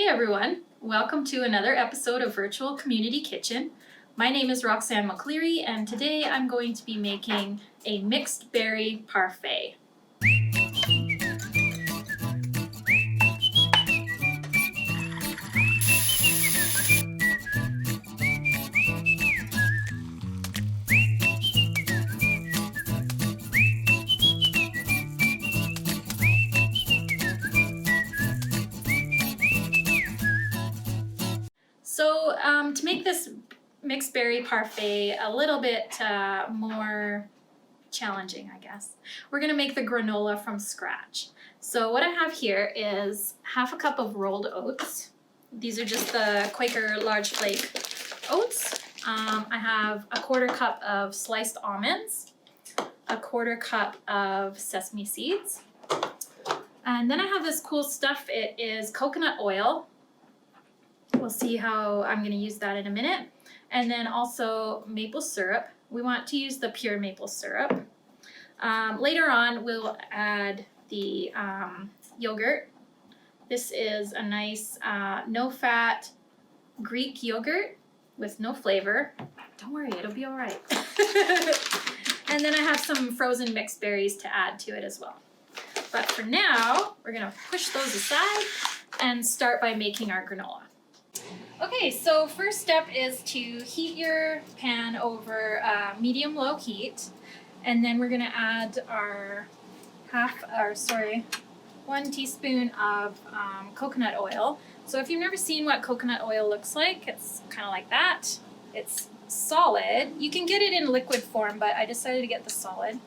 everyone, welcome to another episode of Virtual Community Kitchen. My name is Roxanne McCleary and today I'm going to be making a mixed berry parfait. So to make this mixed berry parfait a little bit more challenging, I guess, we're going to make the granola from scratch. So what I have here is half a cup of rolled oats. These are just the Quaker large flake oats. I have a quarter cup of sliced almonds, a quarter cup of sesame seeds, and then I have this cool stuff. It is coconut oil. We'll see how I'm going to use that in a minute. And then also maple syrup. We want to use the pure maple syrup. Later on, we'll add the yogurt. This is a nice no-fat Greek yogurt with no flavor. Don't worry, it'll be all right. And then I have some frozen mixed berries to add to it as well. But for now, we're going to push those aside and start by making our granola. Okay, so first step is to heat your pan over medium-low heat, and then we're going to add our 1 teaspoon of coconut oil. So if you've never seen what coconut oil looks like, it's kind of like that. It's solid. You can get it in liquid form, but I decided to get the solid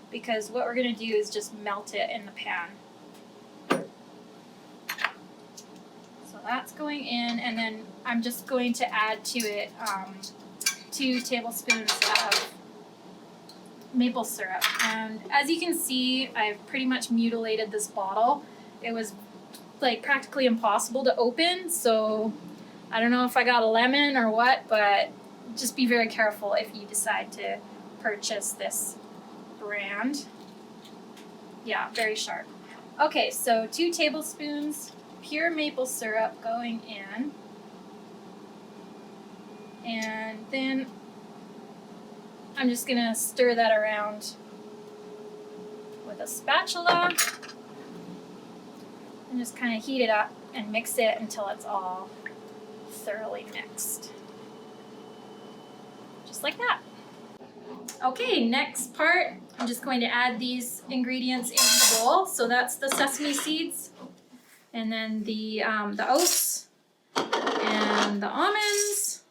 because what we're going to do is just melt it in the pan. That's going in, and then I'm just going to add to it 2 tablespoons of maple syrup. And as you can see, I've pretty much mutilated this bottle. It was like practically impossible to open, so I don't know if I got a lemon or what, but just be very careful if you decide to purchase this brand. Yeah, very sharp. Okay, so 2 tablespoons pure maple syrup going in, and then I'm just going to stir that around with a spatula and just kind of heat it up and mix it until it's all thoroughly mixed. Just like that. Okay, next part, I'm just going to add these ingredients into the bowl. So that's the sesame seeds, and then the oats and the almonds,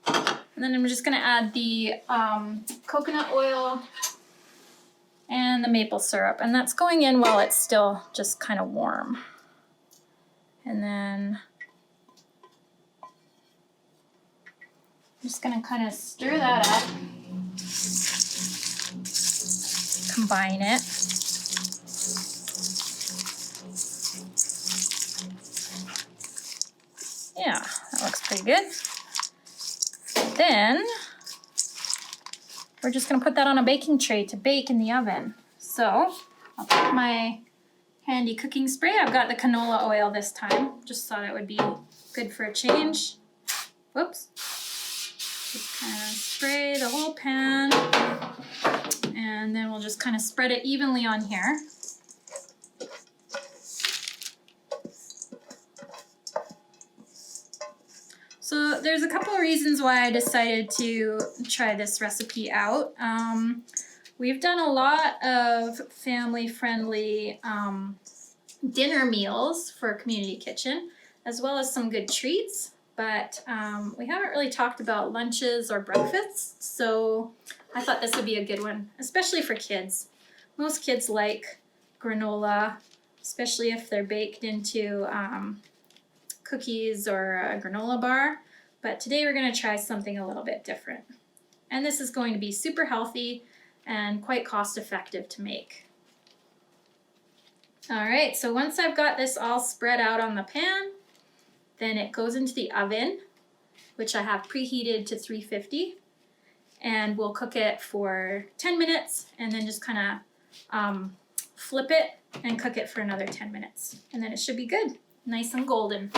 and then I'm just going to add the coconut oil and the maple syrup, and that's going in while it's still just kind of warm. And then I'm just going to kind of stir that up, combine it. Yeah, that looks pretty good. Then we're just going to put that on a baking tray to bake in the oven. So I'll put my handy cooking spray. I've got the canola oil this time. Just thought it would be good for a change. Whoops. Just kind of spray the whole pan. And then we'll just kind of spread it evenly on here. So there's a couple of reasons why I decided to try this recipe out. We've done a lot of family-friendly dinner meals for Community Kitchen, as well as some good treats, but we haven't really talked about lunches or breakfasts, so I thought this would be a good one, especially for kids. Most kids like granola, especially if they're baked into cookies or a granola bar, but today we're going to try something a little bit different. And this is going to be super healthy and quite cost effective to make. Alright, so once I've got this all spread out on the pan, then it goes into the oven, which I have preheated to 350, and we'll cook it for 10 minutes and then just kind of flip it and cook it for another 10 minutes. And then it should be good, nice and golden.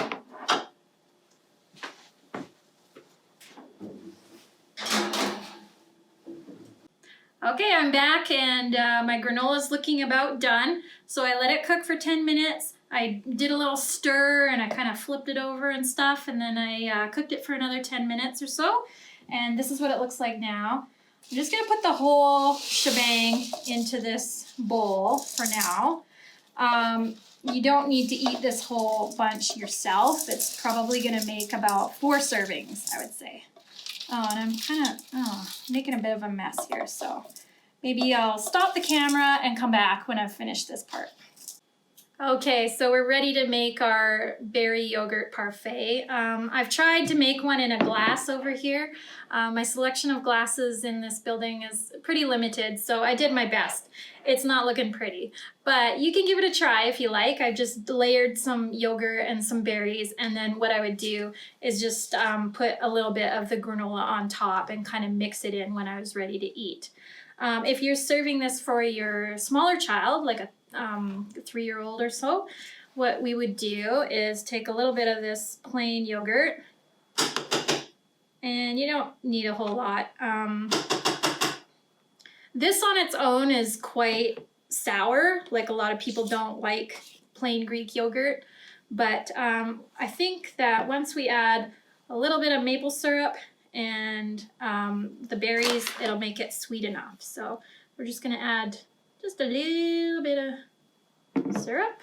Okay, I'm back and my granola is looking about done. So I let it cook for 10 minutes. I did a little stir and I kind of flipped it over and stuff, and then I cooked it for another 10 minutes or so. And this is what it looks like now. I'm just gonna put the whole shebang into this bowl for now. You don't need to eat this whole bunch yourself. It's probably gonna make about 4 servings, I would say. Oh, and I'm kind of making a bit of a mess here, so maybe I'll stop the camera and come back when I've finished this part. Okay, so we're ready to make our berry yogurt parfait. I've tried to make one in a glass over here. My selection of glasses in this building is pretty limited, so I did my best. It's not looking pretty, but you can give it a try if you like. I just layered some yogurt and some berries, and then what I would do is just put a little bit of the granola on top and kind of mix it in when I was ready to eat. If you're serving this for your smaller child, like a 3-year-old or so, what we would do is take a little bit of this plain yogurt, and you don't need a whole lot. This on its own is quite sour, like a lot of people don't like plain Greek yogurt, but I think that once we add a little bit of maple syrup and the berries, it'll make it sweet enough. So we're just gonna add just a little bit of syrup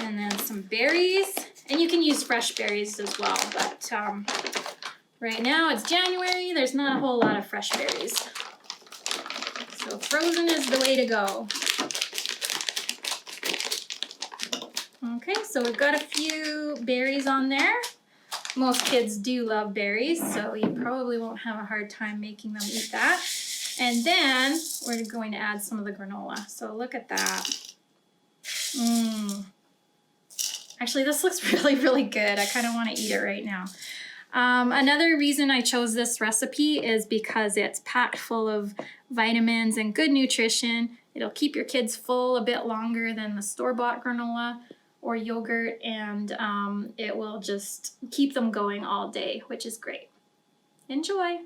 and then some berries, and you can use fresh berries as well, but right now it's January, there's not a whole lot of fresh berries, so frozen is the way to go. Okay, so we've got a few berries on there. Most kids do love berries, so you probably won't have a hard time making them eat that. And then we're going to add some of the granola. So look at that. Actually, this looks really, really good. I kind of want to eat it right now. Another reason I chose this recipe is because it's packed full of vitamins and good nutrition. It'll keep your kids full a bit longer than the store-bought granola or yogurt, and it will just keep them going all day, which is great. Enjoy!